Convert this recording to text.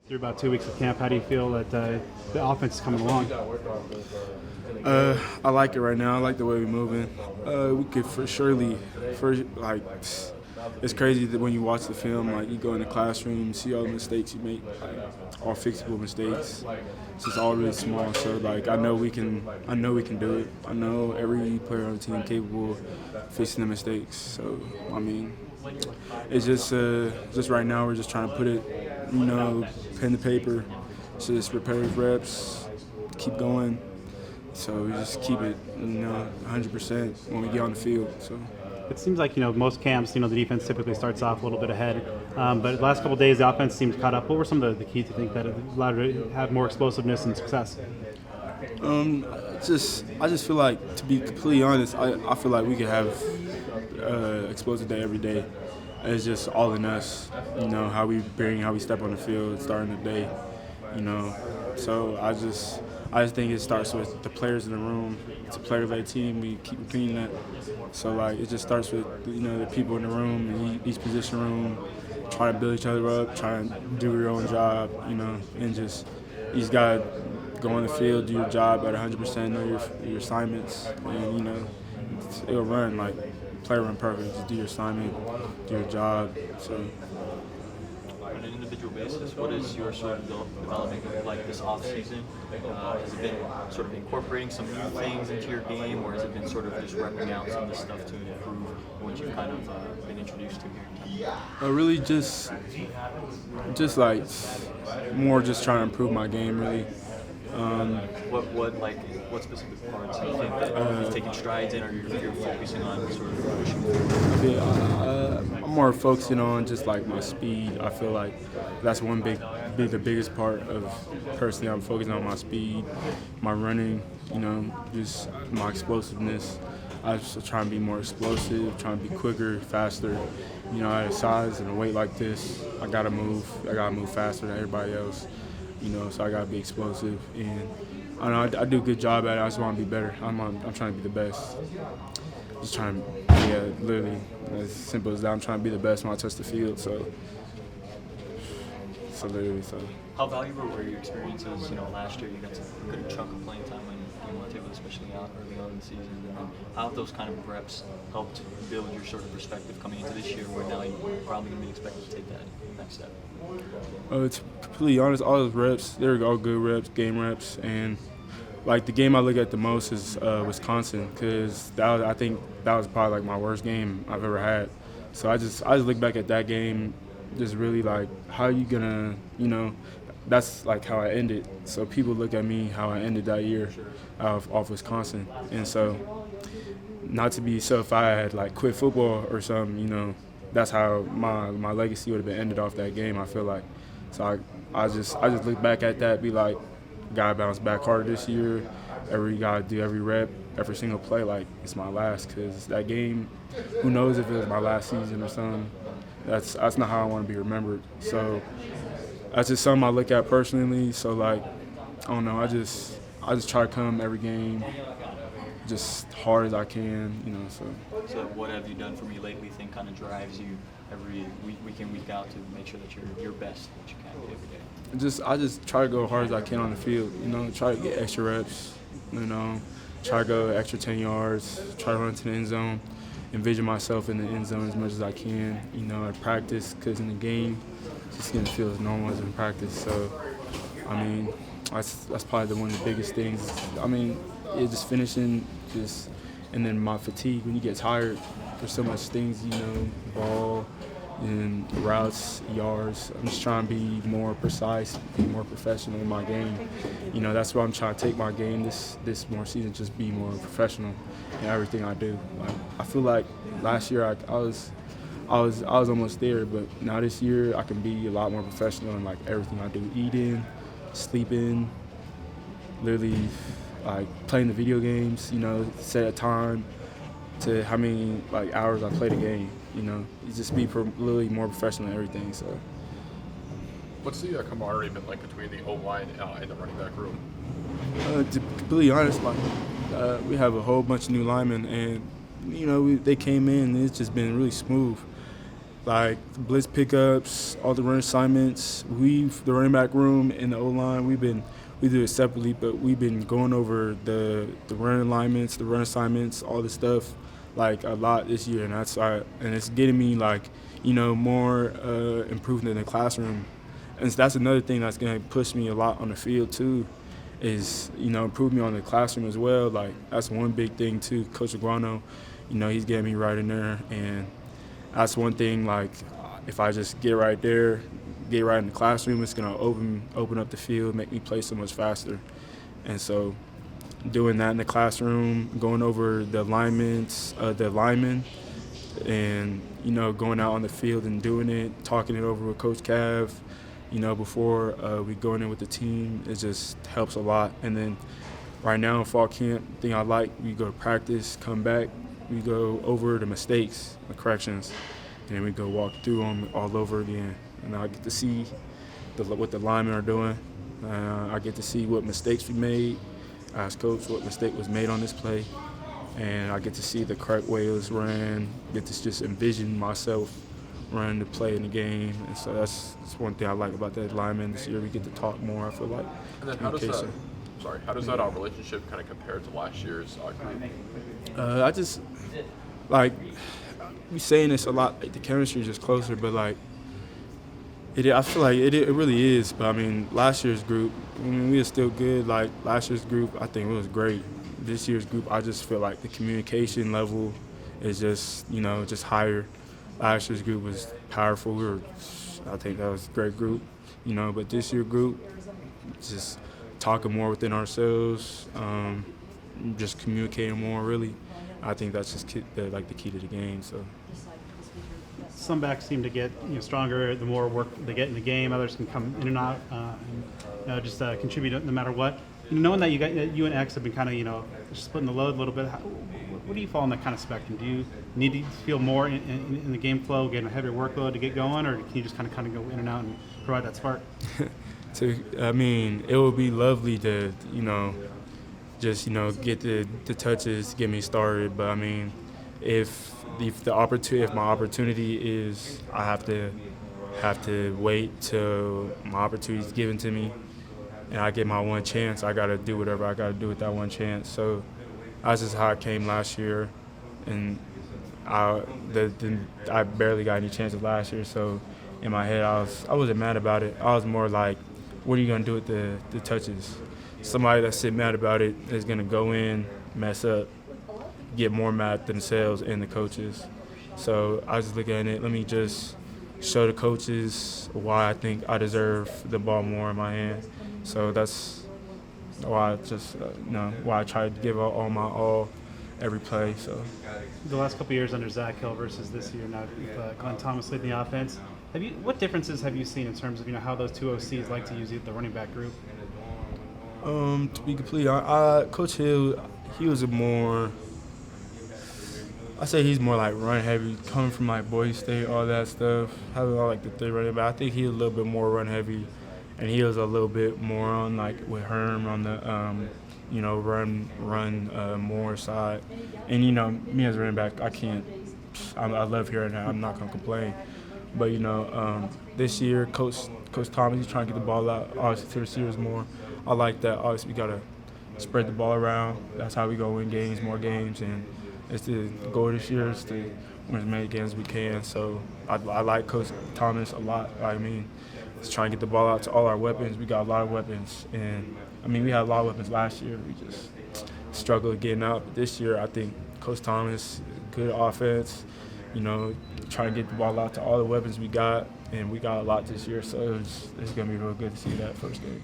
Through about 2 weeks of camp, how do you feel that the offense is coming along? I like it right now. I like the way we're moving. We could it's crazy that when you watch the film, like you go in the classroom, you see all the mistakes you make, like all fixable mistakes. It's just all really small. So like I know we can do it. I know every player on the team capable of fixing the mistakes. So I mean, it's just right now we're just trying to put it, pen to paper, just repetitive reps, keep going. So we just keep it, 100% when we get on the field. So. It seems like, most camps, the defense typically starts off a little bit ahead. But the last couple of days, the offense seemed caught up. What were some of the keys to think that allowed you to have more explosiveness and success? I just feel like, to be completely honest, I feel like we could have explosive day every day. It's just all in us, how we step on the field, starting the day, So I just think it starts with the players in the room. It's a player-led team. We keep repeating that. So like it just starts with the people in the room, in each position room, trying to build each other up, trying to do your own job, and just you just gotta go on the field, do your job at 100%, know your assignments, and it'll run like play run perfect. Just do your assignment, do your job. So. On an individual basis, what is your sort of development like this off season? Has it been sort of incorporating some new things into your game, or has it been sort of just repping out some of the stuff to improve what you've kind of been introduced to here? Really just like more just trying to improve my game really. What specific parts do you think that you've taken strides in, or you're focusing on sort of pushing forward? I'm more focusing on just like my speed. I feel like that's the biggest part of personally. I'm focusing on my speed, my running, just my explosiveness. I just try and be more explosive, trying to be quicker, faster. At a size and a weight like this, I gotta move faster than everybody else. So I gotta be explosive, and I do a good job at it. I just want to be better. I'm trying to be the best. Just trying to, literally, as simple as that. I'm trying to be the best when I touch the field. So literally. How valuable were your experiences? Last year you got a good chunk of playing time when you went able, especially out early on in the season. And how have those kind of reps helped build your sort of perspective coming into this year, where now you're probably going to be expected to take that next step? To be completely honest, all those reps, they're all good reps, game reps, and like the game I look at the most is Wisconsin, because I think that was probably like my worst game I've ever had. So I just look back at that game, just really like, how are you gonna, that's like how I ended. So people look at me how I ended that year off Wisconsin, and so not to be so if I had like quit football or something, that's how my legacy would have been ended off that game. I feel like, so I just look back at that, be like, gotta bounce back harder this year. Gotta do every rep, every single play like it's my last, because that game, who knows if it was my last season or something. That's not how I want to be remembered. So that's just something I look at personally. So like, I don't know. I just try to come every game just hard as I can. So what have you done for me lately? Think kind of drives you every week in, week out to make sure that you're your best that you can be every day? I just try to go hard as I can on the field. Try to get extra reps. Try to go extra 10 yards. Try to run to the end zone. Envision myself in the end zone as much as I can. I practice, because in the game, it's just gonna feel as normal as in practice. So, I mean, that's probably one of the biggest things. I mean, just finishing, and then my fatigue when you get tired. There's so much things, ball and routes, yards. I'm just trying to be more precise, be more professional in my game. That's where I'm trying to take my game this more season, just be more professional in everything I do. Like, I feel like last year I was almost there, but now this year I can be a lot more professional in like everything I do, eating, sleeping, literally like playing the video games, set a time to how many like hours I play the game, You just be literally more professional in everything. So. What's the camaraderie been like between the O-line and the running back room? To be completely honest, we have a whole bunch of new linemen, and they came in, and it's just been really smooth. like blitz pickups, all the run assignments. The running back room and the O-line, we do it separately, but we've been going over the run alignments, the run assignments, all the stuff, like a lot this year, and it's getting me like, more improvement in the classroom, and that's another thing that's gonna push me a lot on the field too, is improve me on the classroom as well. Like that's one big thing too. Coach Aguano, he's getting me right in there, and that's one thing. Like if I just get right there, get right in the classroom, it's gonna open up the field, make me play so much faster. And so doing that in the classroom, going over the alignments, the linemen, and going out on the field and doing it, talking it over with Coach Cav, before we go in with the team, it just helps a lot. And then right now in fall camp, the thing I like, we go to practice, come back, we go over the mistakes, the corrections, and then we go walk through them all over again. And I get to see what the linemen are doing. I get to see what mistakes we made. Ask Coach what mistake was made on this play. And I get to see the correct way it was ran, get to just envision myself running the play in the game. And so that's one thing I like about that lineman this year. We get to talk more, I feel like. And then how does that relationship kind of compare to last year's group? I just, like, we saying this a lot, like, the chemistry is just closer, but, like, I feel like it really is. But, I mean, last year's group, we were still good. Like, last year's group, I think it was great. This year's group, I just feel like the communication level is just, just higher. Last year's group was powerful. I think that was a great group, but this year's group, just talking more within ourselves, just communicating more, really. I think that's just the key to the game. So. Some backs seem to get stronger the more work they get in the game. Others can come in and out, and just contribute no matter what. Knowing that you and X have been kind of splitting the load a little bit, what do you fall in that kind of spectrum? Do you need to feel more in the game flow, getting a heavier workload to get going, or can you just kind of go in and out and provide that spark? It would be lovely to just get the touches, get me started. But if my opportunity is, I have to wait till my opportunity is given to me, and I get my one chance. I gotta do whatever I gotta do with that one chance. So that's just how it came last year, and I barely got any chances last year. So in my head, I wasn't mad about it. I was more like, what are you gonna do with the touches? Somebody that's sitting mad about it is gonna go in, mess up, get more mad at themselves and the coaches. So I was looking at it, let me just show the coaches why I think I deserve the ball more in my hand. So that's why why I try to give all my all every play. So the last couple of years under Zach Hill versus this year now with Glenn Thomas leading the offense, what differences have you seen in terms of how those two OCs like to use the running back group? To be complete, Coach Hill, he was I say he's more like run heavy, coming from like Boise State, all that stuff. Having all like the third running back, I think he was a little bit more run heavy, and he was a little bit more on like with Herm on the run more side. And me as a running back, I love hearing that. I'm not gonna complain. But this year, Coach Thomas, he's trying to get the ball out, obviously to the receivers more. I like that. Obviously, we gotta spread the ball around. That's how we go win games, more games, and it's the goal this year is to win as many games as we can. So I like Coach Thomas a lot. It's trying to get the ball out to all our weapons. We got a lot of weapons, and we had a lot of weapons last year. We just struggled getting out. But this year, I think Coach Thomas, good offense. Trying to get the ball out to all the weapons we got, and we got a lot this year. So it's gonna be real good to see that first game.